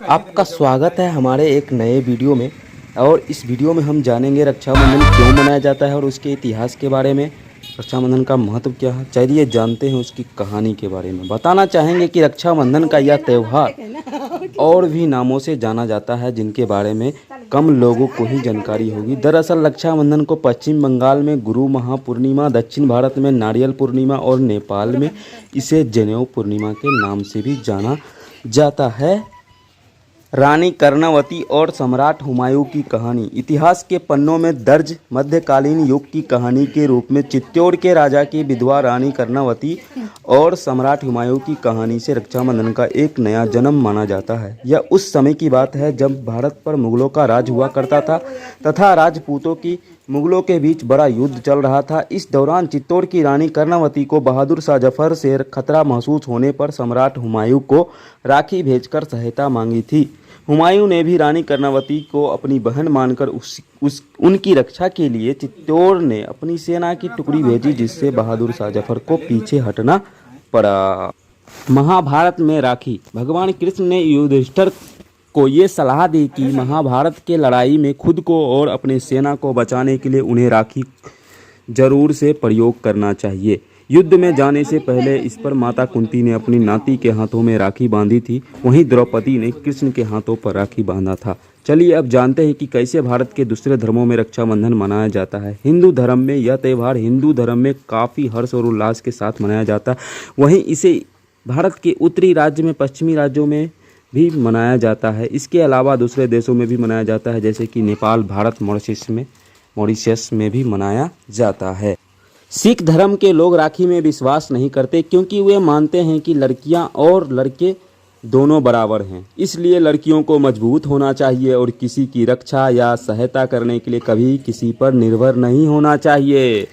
आपका स्वागत है हमारे एक नए वीडियो में। और इस वीडियो में हम जानेंगे रक्षाबंधन क्यों मनाया जाता है और उसके इतिहास के बारे में, रक्षाबंधन का महत्व क्या है। चलिए जानते हैं उसकी कहानी के बारे में। बताना चाहेंगे कि रक्षाबंधन का यह त्यौहार और भी नामों से जाना जाता है जिनके बारे में कम लोगों को ही जानकारी होगी। दरअसल रक्षाबंधन को पश्चिम बंगाल में गुरु महापूर्णिमा, दक्षिण भारत में नारियल पूर्णिमा और नेपाल में इसे जनेऊ पूर्णिमा के नाम से भी जाना जाता है। रानी कर्णावती और सम्राट हुमायूं की कहानी। इतिहास के पन्नों में दर्ज मध्यकालीन युग की कहानी के रूप में चित्तौड़ के राजा की विधवा रानी कर्णावती और सम्राट हुमायूं की कहानी से रक्षाबंधन का एक नया जन्म माना जाता है। यह उस समय की बात है जब भारत पर मुगलों का राज हुआ करता था तथा राजपूतों की मुगलों के बीच बड़ा युद्ध चल रहा था। इस दौरान चित्तौड़ की रानी कर्णावती को बहादुर शाह जफर से खतरा महसूस होने पर सम्राट हुमायूं को राखी भेजकर सहायता मांगी थी। हुमायूं ने भी रानी कर्णावती को अपनी बहन मानकर उनकी रक्षा के लिए चित्तौड़ ने अपनी सेना की टुकड़ी भेजी, जिससे बहादुर शाह जफर को पीछे हटना पड़ा। महाभारत में राखी। भगवान कृष्ण ने युधिष्ठिर को ये सलाह दी कि महाभारत के लड़ाई में खुद को और अपने सेना को बचाने के लिए उन्हें राखी जरूर से प्रयोग करना चाहिए। युद्ध में जाने से पहले इस पर माता कुंती ने अपनी नाती के हाथों में राखी बांधी थी, वहीं द्रौपदी ने कृष्ण के हाथों पर राखी बांधा था। चलिए अब जानते हैं कि कैसे भारत के दूसरे धर्मों में रक्षाबंधन मनाया जाता है। हिंदू धर्म में यह त्यौहार हिंदू धर्म में काफ़ी हर्ष और उल्लास के साथ मनाया जाता है। वहीं इसे भारत के उत्तरी राज्य में, पश्चिमी राज्यों में भी मनाया जाता है। इसके अलावा दूसरे देशों में भी मनाया जाता है, जैसे कि नेपाल, भारत, मॉरिशस में भी मनाया जाता है। सिख धर्म के लोग राखी में विश्वास नहीं करते क्योंकि वे मानते हैं कि लड़कियां और लड़के दोनों बराबर हैं। इसलिए लड़कियों को मजबूत होना चाहिए और किसी की रक्षा या सहायता करने के लिए कभी किसी पर निर्भर नहीं होना चाहिए।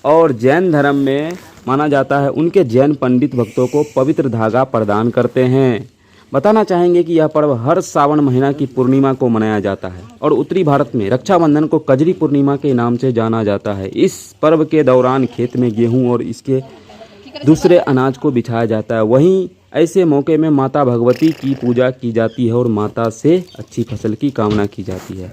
और जैन धर्म में माना जाता है, उनके जैन पंडित भक्तों को पवित्र धागा प्रदान करते हैं। बताना चाहेंगे कि यह पर्व हर सावन महीना की पूर्णिमा को मनाया जाता है और उत्तरी भारत में रक्षाबंधन को कजरी पूर्णिमा के नाम से जाना जाता है। इस पर्व के दौरान खेत में गेहूं और इसके दूसरे अनाज को बिछाया जाता है। वहीं ऐसे मौके में माता भगवती की पूजा की जाती है और माता से अच्छी फसल की कामना की जाती है।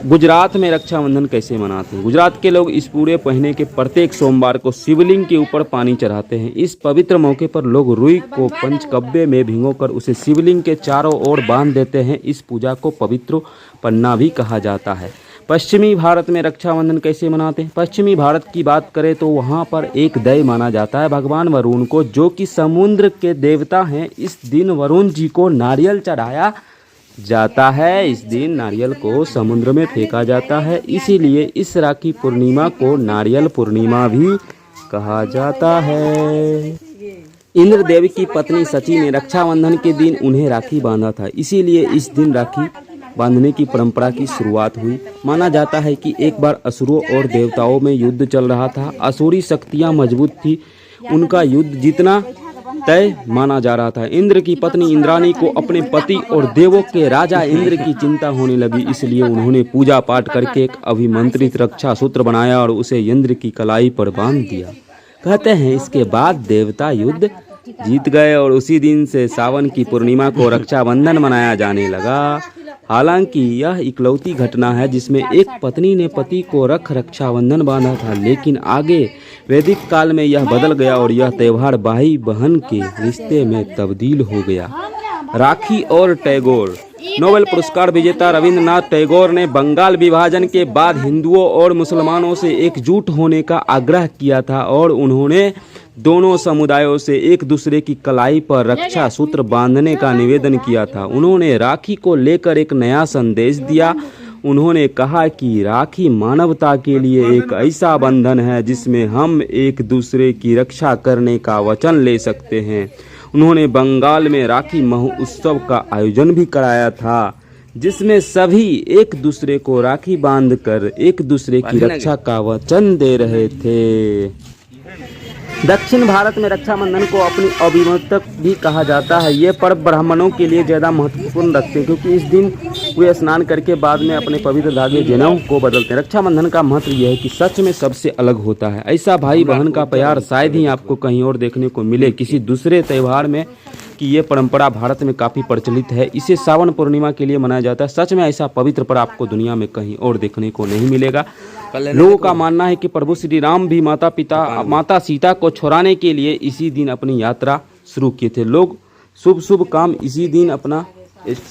गुजरात में रक्षाबंधन कैसे मनाते हैं। गुजरात के लोग इस पूरे महीने के प्रत्येक सोमवार को शिवलिंग के ऊपर पानी चढ़ाते हैं। इस पवित्र मौके पर लोग रुई को पंचकव्य में भिगोकर उसे शिवलिंग के चारों ओर बांध देते हैं। इस पूजा को पवित्र पन्ना भी कहा जाता है। पश्चिमी भारत में रक्षाबंधन कैसे मनाते हैं। पश्चिमी भारत की बात करें तो वहाँ पर एक दैव माना जाता है भगवान वरुण को, जो कि समुद्र के देवता हैं। इस दिन वरुण जी को नारियल चढ़ाया जाता है। इस दिन नारियल को समुद्र में फेंका जाता है, इसीलिए इस राखी पूर्णिमा को नारियल पूर्णिमा भी कहा जाता है। इंद्रदेव की पत्नी सची ने रक्षाबंधन के दिन उन्हें राखी बांधा था, इसीलिए इस दिन राखी बांधने की परंपरा की शुरुआत हुई। माना जाता है कि एक बार असुरों और देवताओं में युद्ध चल रहा था। असुरी शक्तियां मजबूत थी, उनका युद्ध जीतना तय माना जा रहा था। इंद्र की पत्नी इंद्राणी को अपने पति और देवों के राजा इंद्र की चिंता होने लगी, इसलिए उन्होंने पूजा पाठ करके एक अभिमंत्रित रक्षा सूत्र बनाया और उसे इंद्र की कलाई पर बांध दिया। कहते हैं इसके बाद देवता युद्ध जीत गए और उसी दिन से सावन की पूर्णिमा को रक्षाबंधन मनाया जाने लगा। हालांकि यह इकलौती घटना है जिसमें एक पत्नी ने पति को रक्षाबंधन बांधा था, लेकिन आगे वैदिक काल में यह बदल गया और यह त्यौहार भाई बहन के रिश्ते में तब्दील हो गया। राखी और टैगोर। नोबेल पुरस्कार विजेता रविंद्रनाथ टैगोर ने बंगाल विभाजन के बाद हिंदुओं और मुसलमानों से एकजुट होने का आग्रह किया था और उन्होंने दोनों समुदायों से एक दूसरे की कलाई पर रक्षा सूत्र बांधने का निवेदन किया था। उन्होंने राखी को लेकर एक नया संदेश दिया। उन्होंने कहा कि राखी मानवता के लिए एक ऐसा बंधन है जिसमें हम एक दूसरे की रक्षा करने का वचन ले सकते हैं। उन्होंने बंगाल में राखी महोत्सव का आयोजन भी कराया था, जिसमें सभी एक दूसरे को राखी बांधकर एक दूसरे की रक्षा का वचन दे रहे थे। दक्षिण भारत में रक्षाबंधन को अपनी अभिमतक भी कहा जाता है। ये पर्व ब्राह्मणों के लिए ज़्यादा महत्वपूर्ण रखते हैं क्योंकि इस दिन वे स्नान करके बाद में अपने पवित्र धागे जनेऊ को बदलते हैं। रक्षाबंधन का महत्व यह है कि सच में सबसे अलग होता है। ऐसा भाई बहन का प्यार शायद ही आपको कहीं और देखने को मिले। किसी दूसरे त्यौहार में कि ये परंपरा भारत में काफ़ी प्रचलित है। इसे सावन पूर्णिमा के लिए मनाया जाता है। सच में ऐसा पवित्र पर्व आपको दुनिया में कहीं और देखने को नहीं मिलेगा। लोगों का मानना है कि प्रभु श्री राम भी माता सीता को छुड़ाने के लिए इसी दिन अपनी यात्रा शुरू किए थे। लोग शुभ काम इसी दिन अपना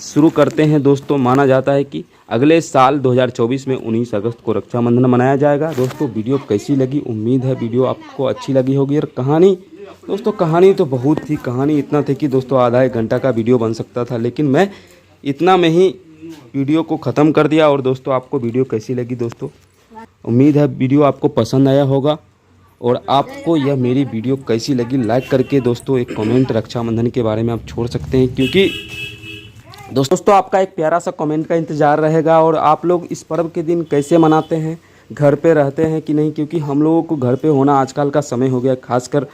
शुरू करते हैं। दोस्तों माना जाता है कि अगले साल 2024 में 19 अगस्त को रक्षाबंधन मनाया जाएगा। दोस्तों वीडियो कैसी लगी? उम्मीद है वीडियो आपको अच्छी लगी होगी। और कहानी, दोस्तों कहानी तो बहुत थी। कहानी इतना थी कि दोस्तों आधा एक घंटा का वीडियो बन सकता था, लेकिन मैं इतना में ही वीडियो को ख़त्म कर दिया। और दोस्तों आपको वीडियो कैसी लगी? दोस्तों उम्मीद है वीडियो आपको पसंद आया होगा। और आपको यह मेरी वीडियो कैसी लगी लाइक करके दोस्तों एक कमेंट रक्षाबंधन के बारे में आप छोड़ सकते हैं, क्योंकि दोस्तों आपका एक प्यारा सा कमेंट का इंतज़ार रहेगा। और आप लोग इस पर्व के दिन कैसे मनाते हैं? घर पे रहते हैं कि नहीं? क्योंकि हम लोगों को घर पे होना आजकल का समय हो गया। खासकर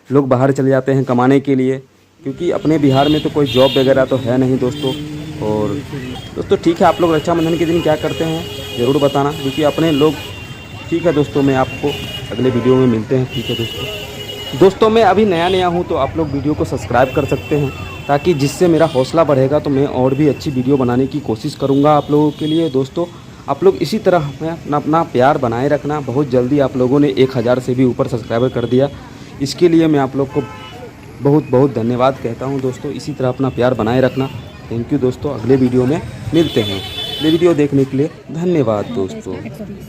लोग बाहर चले जाते हैं कमाने के लिए, क्योंकि अपने बिहार में तो कोई जॉब वगैरह तो है नहीं दोस्तों। और दोस्तों ठीक है, आप लोग रक्षाबंधन के दिन क्या करते हैं ज़रूर बताना, क्योंकि अपने लोग। ठीक है दोस्तों, मैं आपको अगले वीडियो में मिलते हैं। ठीक है दोस्तों मैं अभी नया हूँ, तो आप लोग वीडियो को सब्सक्राइब कर सकते हैं, ताकि जिससे मेरा हौसला बढ़ेगा तो मैं और भी अच्छी वीडियो बनाने की कोशिश करूँगा आप लोगों के लिए। दोस्तों आप लोग इसी तरह अपना प्यार बनाए रखना। बहुत जल्दी आप लोगों ने 1000 से भी ऊपर सब्सक्राइबर कर दिया, इसके लिए मैं आप लोग को बहुत बहुत धन्यवाद कहता हूँ। दोस्तों इसी तरह अपना प्यार बनाए रखना। थैंक यू दोस्तों, अगले वीडियो में मिलते हैं। अगले वीडियो देखने के लिए धन्यवाद दोस्तों।